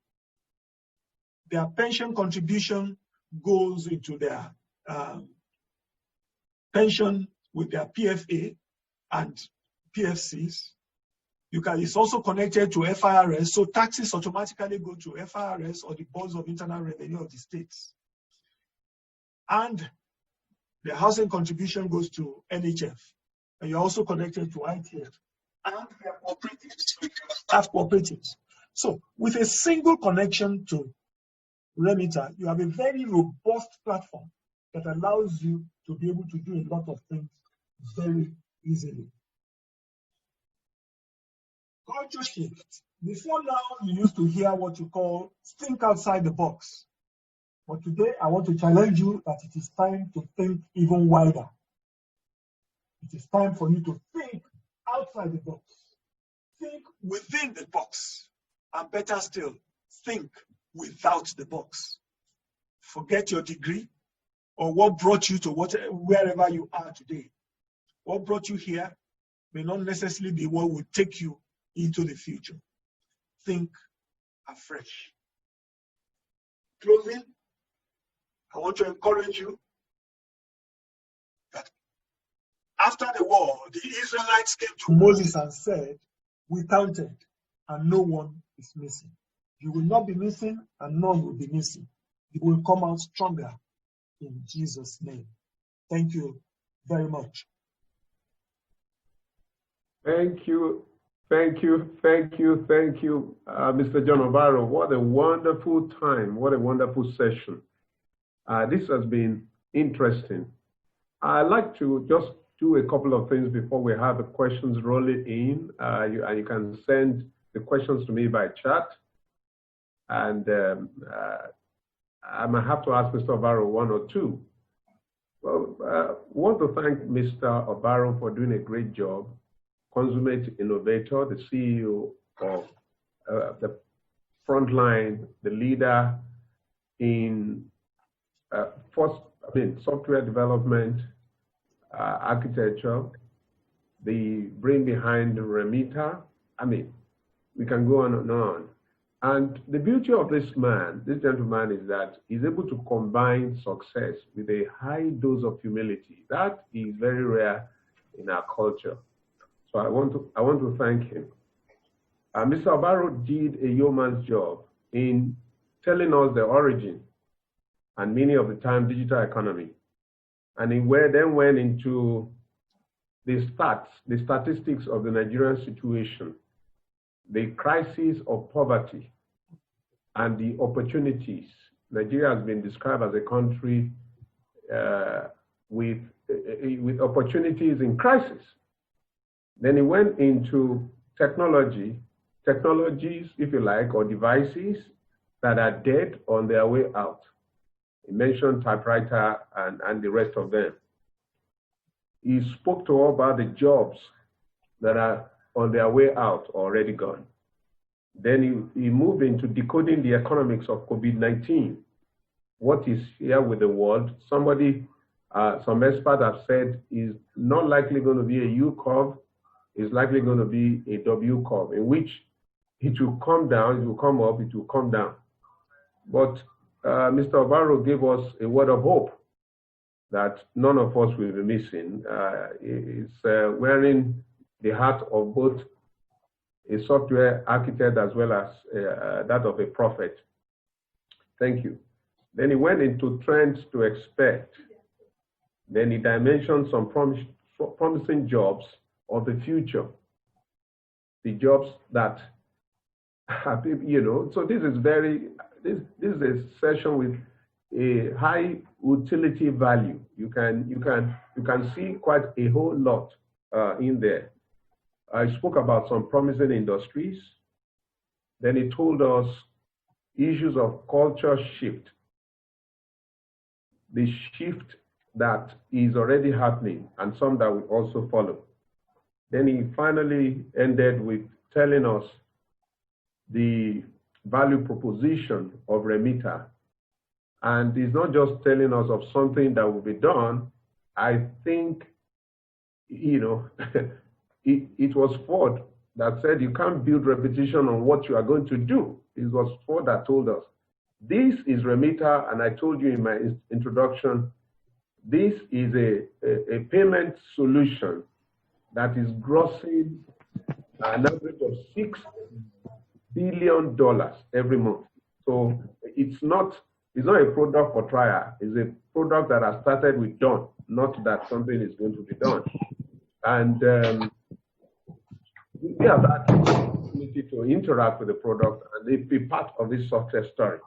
Their pension contribution goes into their pension with their PFA and PFCs. It's also connected to FIRS, so taxes automatically go to FIRS or the Boards of Internal Revenue of the states. And the housing contribution goes to NHF, and you're also connected to ITF. And their cooperatives, staff cooperatives. So with a single connection to remitter, you have a very robust platform that allows you to be able to do a lot of things very easily. Culture shift. Before now, you used to hear what you call think outside the box. But today, I want to challenge you that it is time to think even wider. It is time for you to think outside the box. Think within the box. And better still, think without the box. Forget your degree or what brought you to wherever you are today. What brought you here may not necessarily be what will take you into the future. Think afresh. Closing, I want to encourage you that after the war, the Israelites came to Moses and said, we counted and no one is missing. You will not be missing and none will be missing. You will come out stronger in Jesus' name. Thank you very much. Thank you. Thank you, Mr. John Obaro. What a wonderful time. What a wonderful session. This has been interesting. I'd like to just do a couple of things before we have the questions rolling in. You can send the questions to me by chat. And I might have to ask Mr. Obaro one or two. Well, I want to thank Mr. Obaro for doing a great job. Consummate innovator, the CEO of the frontline, the leader in software development, architecture, the brain behind the remitter. We can go on and on. And the beauty of this gentleman, is that he's able to combine success with a high dose of humility. That is very rare in our culture. So I want to thank him. Mr. Obaro did a yeoman's job in telling us the origin and meaning of the term digital economy. And he then went into the statistics of the Nigerian situation, the crisis of poverty, and the opportunities. Nigeria has been described as a country with opportunities in crisis. Then he went into technologies, if you like, or devices that are dead on their way out. He mentioned typewriter and the rest of them. He spoke to all about the jobs that are on their way out, already gone. Then he moved into decoding the economics of COVID-19. What is here with the world? Some experts have said is not likely going to be a U curve, is likely going to be a W curve, in which it will come down, it will come up, it will come down. But Mr. Obaro gave us a word of hope that none of us will be missing. It's wearing the hat of both a software architect as well as that of a prophet. Thank you. Then he went into trends to expect. Then he dimensioned some promising jobs of the future, the jobs that have, so this is this is a session with a high utility value. You can see quite a whole lot in there. I spoke about some promising industries. Then he told us issues of culture shift, the shift that is already happening and some that will also follow. Then he finally ended with telling us the value proposition of Remita. And he's not just telling us of something that will be done. I think, it was Ford that said you can't build repetition on what you are going to do. It was Ford that told us. This is Remita, and I told you in my introduction, this is a payment solution that is grossing an average of $6 billion every month. So it's not a product for trial. It's a product that has started with done, not that something is going to be done. And we have that opportunity to interact with the product and be part of this success story.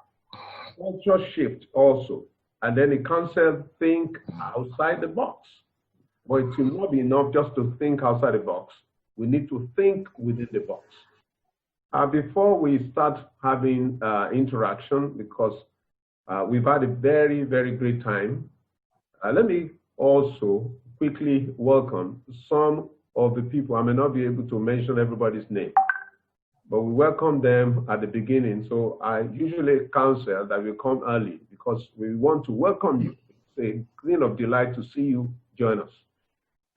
Culture shift also. And then the council think outside the box. But it will not be enough just to think outside the box. We need to think within the box. Before we start having interaction, because we've had a very, very great time, let me also quickly welcome some of the people. I may not be able to mention everybody's name, but we welcome them at the beginning. So I usually counsel that we come early because we want to welcome you. It's a gleam of delight to see you join us.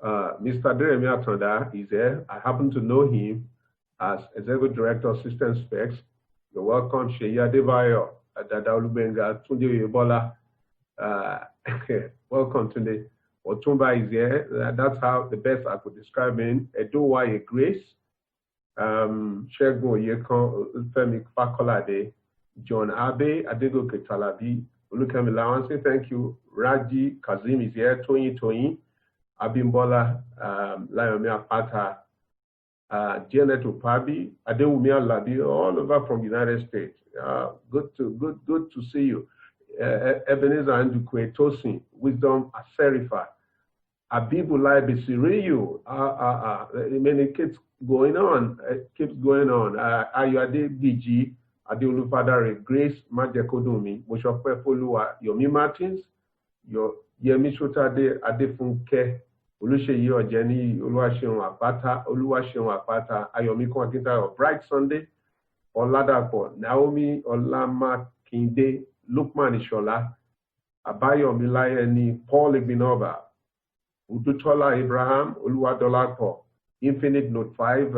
Mr. Jeremiah Tonda is here. I happen to know him as Executive Director of System Specs. You're welcome. Sheya Devayo, Dada Olubenga, Tunde Ojo. Welcome Tunde. Otumba is here. That's how the best I could describe him. Edowaye Grace, Shegun Oyekon, Femi Fakolade, John Abe, Adegoke Talabi, Olukemi Lawansi, thank you. Raji Kazim is here. Toyin, Abimbola, Layomi Apata, Janet Upabi, Adewumi Alabi, all over from the United States. Good to see you. Ebenezer Andukwe Tosin, Wisdom Aserifa, Abibulai Bisiriyu. It keeps going on. Ayode Biji, Adeolu Fadare, Grace Majekodumi, Moshope Folua, Yomi Martins, Yemi Shotade, Adefunke, Oluseyi Ojeni, Oluwaseun Apata, Ayomi Kwakintayo, Bright Sunday, Oladapo, Naomi Olamakinde, Lukman Ishola, Abayomi Layeni, Paul Igbinova, Udutola Abraham, Oluwadolapo, Infinite Note 5,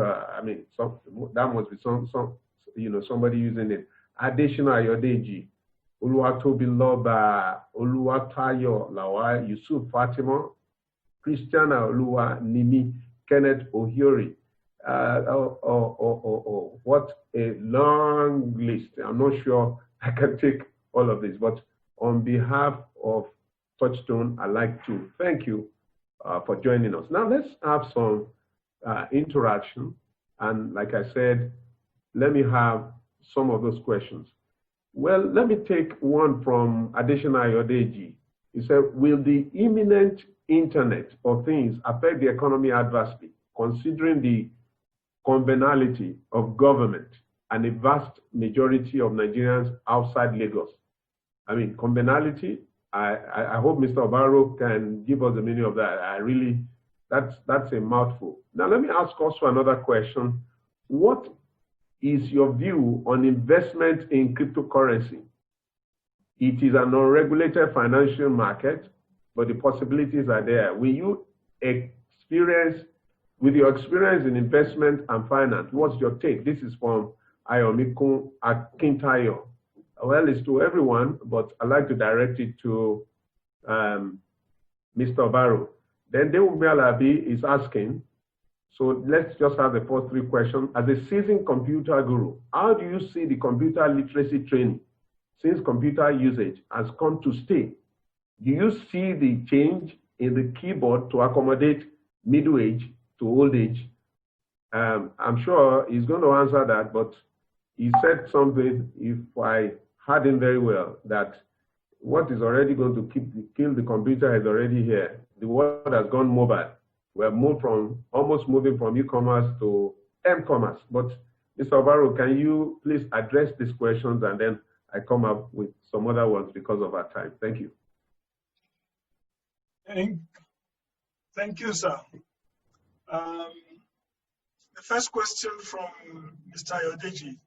that must be somebody using it. Additional Ayodeji, Oluwatobi Loba, Oluwatayo Lawa, Yusuf Fatima, Christiana Oluwa Nimi, Kenneth Ohiori. What a long list. I'm not sure I can take all of this, but on behalf of Touchstone, I'd like to thank you for joining us. Now let's have some interaction. And like I said, let me have some of those questions. Well, let me take one from Additional Ayodeji. He said, will the imminent Internet of Things affect the economy adversely, considering the convenality of government and a vast majority of Nigerians outside Lagos? Convenality, I hope Mr. Obaro can give us the meaning of that. That's a mouthful. Now, let me ask also another question. What is your view on investment in cryptocurrency? It is an unregulated financial market, but the possibilities are there. Will you with your experience in investment and finance, what's your take? This is from Ayomiku Akintayo. Well, it's to everyone, but I'd like to direct it to Mr. Obaro. Then Dewumi Alabi is asking, so let's just have the first three questions. As a seasoned computer guru, how do you see the computer literacy training since computer usage has come to stay? Do you see the change in the keyboard to accommodate middle age to old age? I'm sure he's going to answer that, but he said something, if I heard him very well, that what is already going to kill the computer is already here. The world has gone mobile. We're almost moving from e-commerce to m-commerce. But Mr. Obaro, can you please address these questions, and then I come up with some other ones because of our time. Thank you. Thank you, sir. The first question from Mr. Ayodeji,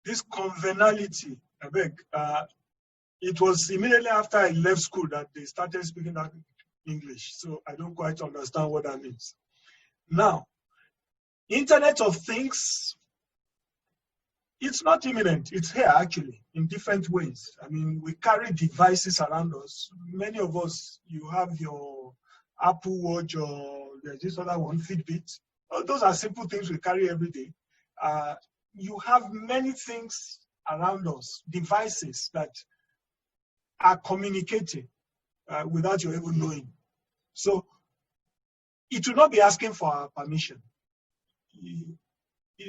this convenality, I beg, it was immediately after I left school that they started speaking that English, so I don't quite understand what that means. Now, Internet of Things, it's not imminent. It's here, actually, in different ways. I mean, we carry devices around us. Many of us, you have your Apple Watch, or there's this other one, Fitbit. Those are simple things we carry every day. You have many things around us, devices that are communicating without you even knowing. So it will not be asking for our permission.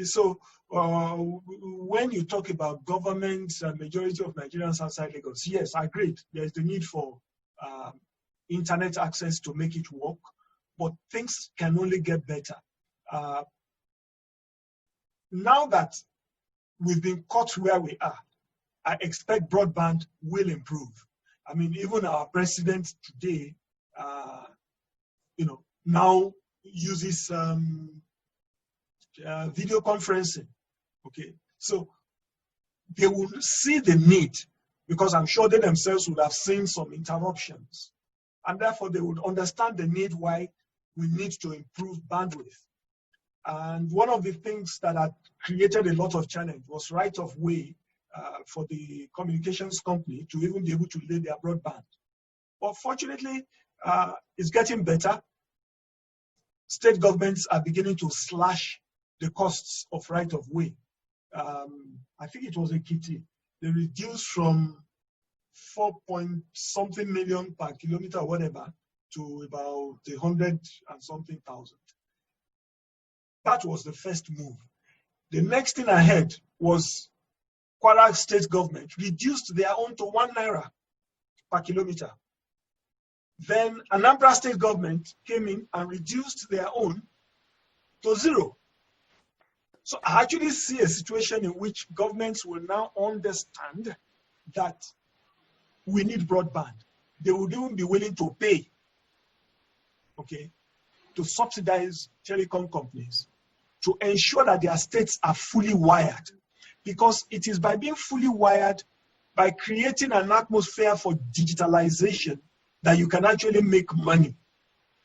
So when you talk about governments and majority of Nigerians outside Lagos, yes, I agree. There's the need for internet access to make it work, but things can only get better. Now that we've been caught where we are, I expect broadband will improve. I mean, even our president today, now uses video conferencing. Okay, so they will see the need, because I'm sure they themselves would have seen some interruptions, and therefore they would understand the need why we need to improve bandwidth. And one of the things that had created a lot of challenge was right of way for the communications company to even be able to lay their broadband. But fortunately, it's getting better. State governments are beginning to slash the costs of right of way. I think it was a kitty. They reduced from 4-point-something million per kilometer or whatever to about 100 and something thousand. That was the first move. The next thing I heard was Kwara state government reduced their own to 1 naira per kilometer. Then Anambra state government came in and reduced their own to 0. So I actually see a situation in which governments will now understand that we need broadband. They would even be willing to pay, okay, to subsidize telecom companies to ensure that their states are fully wired. Because it is by being fully wired, by creating an atmosphere for digitalization, that you can actually make money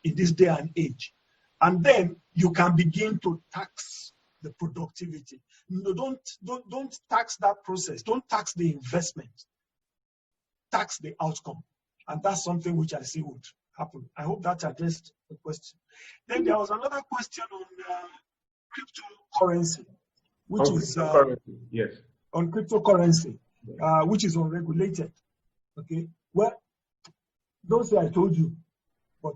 in this day and age. And then you can begin to tax the productivity. No, don't tax that process. Don't tax the investment. Tax the outcome. And that's something which I see would happen. I hope that addressed the question. Then there was another question on cryptocurrency, which is yes, on cryptocurrency, which is unregulated. Okay, well, don't say I told you, but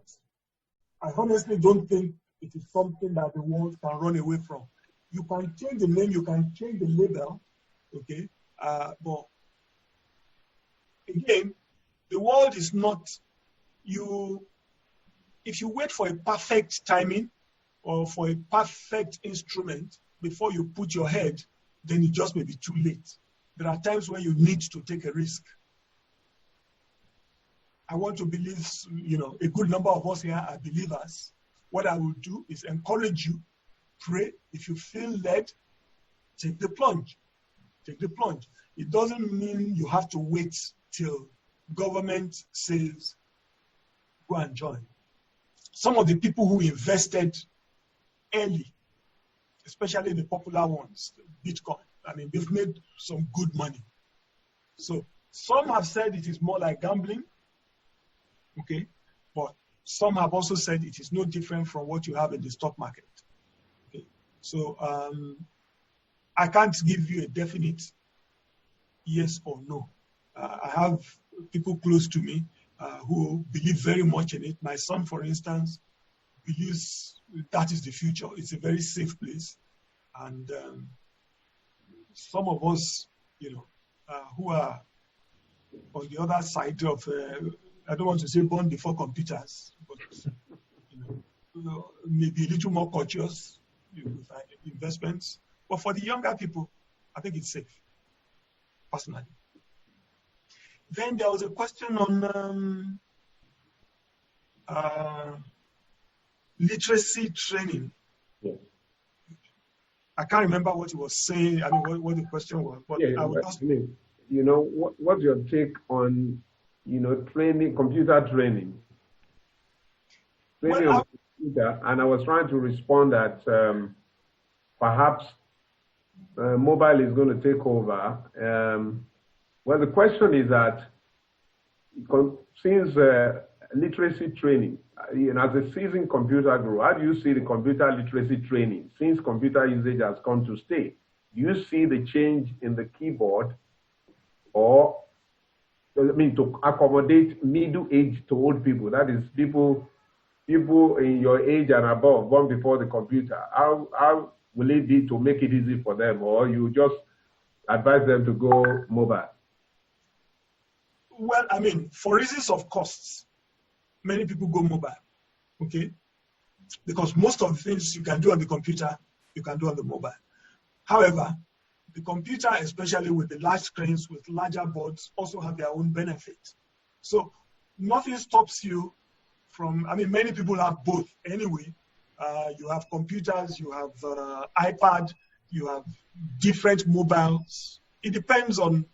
I honestly don't think it is something that the world can run away from. You can change the name, you can change the label, okay, but again, the world is not you. If you wait for a perfect timing or for a perfect instrument before you put your head, then it just may be too late. There are times when you need to take a risk. I want to believe, a good number of us here are believers. What I will do is encourage you, pray. If you feel led, take the plunge. Take the plunge. It doesn't mean you have to wait till government says, go and join. Some of the people who invested early, especially the popular ones, Bitcoin, I mean, they've made some good money. So some have said it is more like gambling, okay? But some have also said it is no different from what you have in the stock market. Okay? So I can't give you a definite yes or no. I have people close to me. who believe very much in it. My son, for instance, believes that is the future. It's a very safe place. And some of us, who are on the other side of, I don't want to say born before computers, but maybe a little more cautious with investments. But for the younger people, I think it's safe, personally. Then there was a question on literacy training. Yes. I can't remember what he was saying. I mean, what the question was. But yeah, I would ask, what's your take on, training, computer training? Training on computer, and I was trying to respond that perhaps mobile is going to take over. Well, the question is that since literacy training, as a seasoned computer guru, how do you see the computer literacy training since computer usage has come to stay? Do you see the change in the keyboard, or to accommodate middle age to old people? That is, people in your age and above, born before the computer. How will it be to make it easy for them, or you just advise them to go mobile? Well, I mean, for reasons of costs, many people go mobile, okay? Because most of the things you can do on the computer, you can do on the mobile. However, the computer, especially with the large screens, with larger boards, also have their own benefit. So nothing stops you from, I mean, many people have both anyway. You have computers, you have iPad, you have different mobiles. It depends on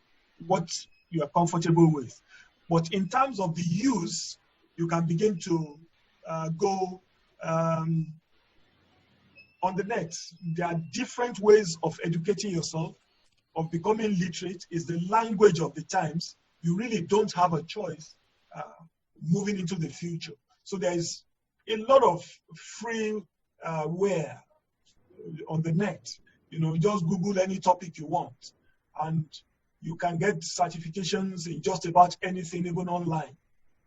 what you are comfortable with. But in terms of the use, you can begin to go on the net. There are different ways of educating yourself, of becoming literate. Is the language of the times. You really don't have a choice moving into the future. So there's a lot of free ware on the net. Just Google any topic you want, and you can get certifications in just about anything, even online.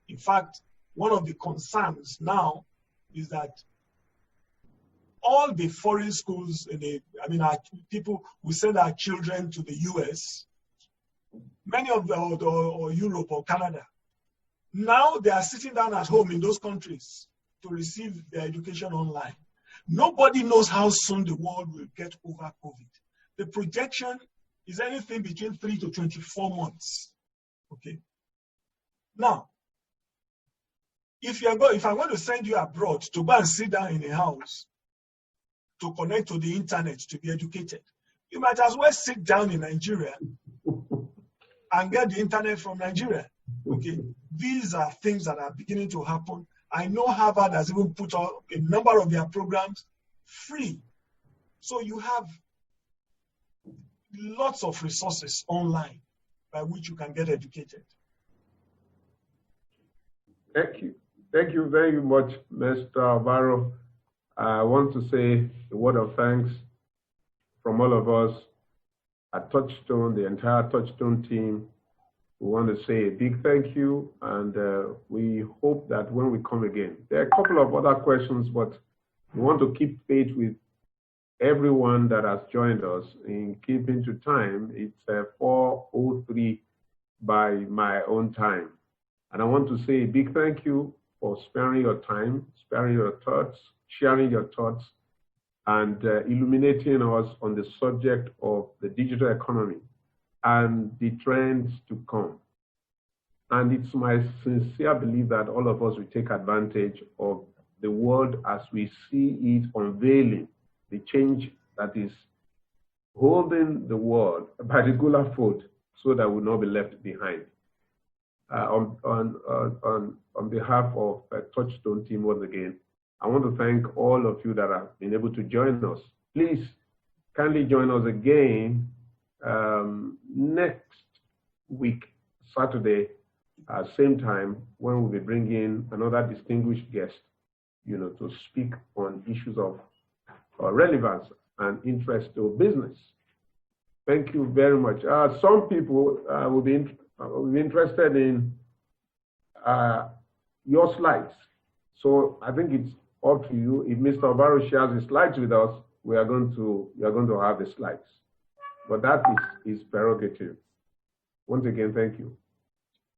In fact, one of the concerns now is that all the foreign schools, our people, we send our children to the US, many of them, or Europe or Canada. Now they are sitting down at home in those countries to receive their education online. Nobody knows how soon the world will get over COVID. The projection is anything between 3 to 24 months. Okay. Now, if I'm going to send you abroad to go and sit down in a house to connect to the internet to be educated, you might as well sit down in Nigeria and get the internet from Nigeria. Okay. These are things that are beginning to happen. I know Harvard has even put out a number of their programs free. So you have lots of resources online by which you can get educated. Thank you. Thank you very much, Mr. Obaro. I want to say a word of thanks from all of us at Touchstone, the entire Touchstone team. We want to say a big thank you, and we hope that when we come again, there are a couple of other questions, but we want to keep pace with everyone that has joined us in keeping to time. It's 4:03 by my own time. And I want to say a big thank you for sparing your time, sparing your thoughts, sharing your thoughts, and illuminating us on the subject of the digital economy and the trends to come. And it's my sincere belief that all of us will take advantage of the world as we see it unveiling, the change that is holding the world by the gula foot so that we will not be left behind. On behalf of Touchstone team once again, I want to thank all of you that have been able to join us. Please kindly join us again next week, Saturday, same time, when we'll be bringing another distinguished guest, to speak on issues of relevance and interest to business. Thank you very much. Some people will be interested in your slides. So I think it's up to you. If Mr. Obaro shares his slides with us, we are going to have the slides. But that is his prerogative. Once again, thank you.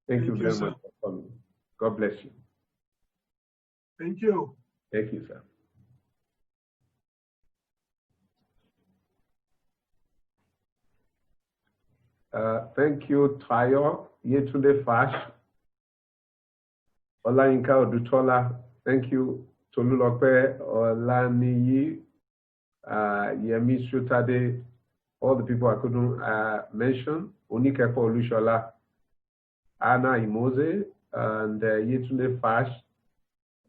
Thank you very much for coming. God bless you. Thank you. Thank you, sir. Thank you, Tayo, Yetunde Fash, Olayinka Odutola. Thank you, Tolulope, Olaniyi, Yemi Shutade, all the people I couldn't mention, Onikepo Olushola, Anna Imose, and Yetunde Fash,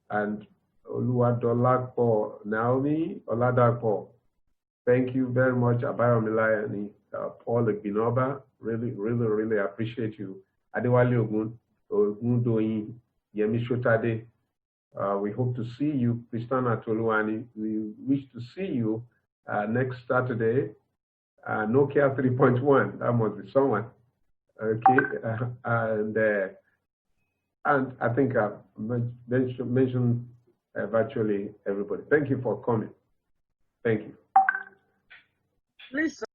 and Oluwadolapo Naomi Oladapo. Thank you very much, Abayo Milayani, Paul Binoba. Really appreciate you. Adewale Ogundoyin, Yemi Shotade. We hope to see you, Christiana Toluwani. We wish to see you next Saturday. Nokia 3.1, that must be someone. Okay, and I think I've mentioned virtually everybody. Thank you for coming. Thank you. Please.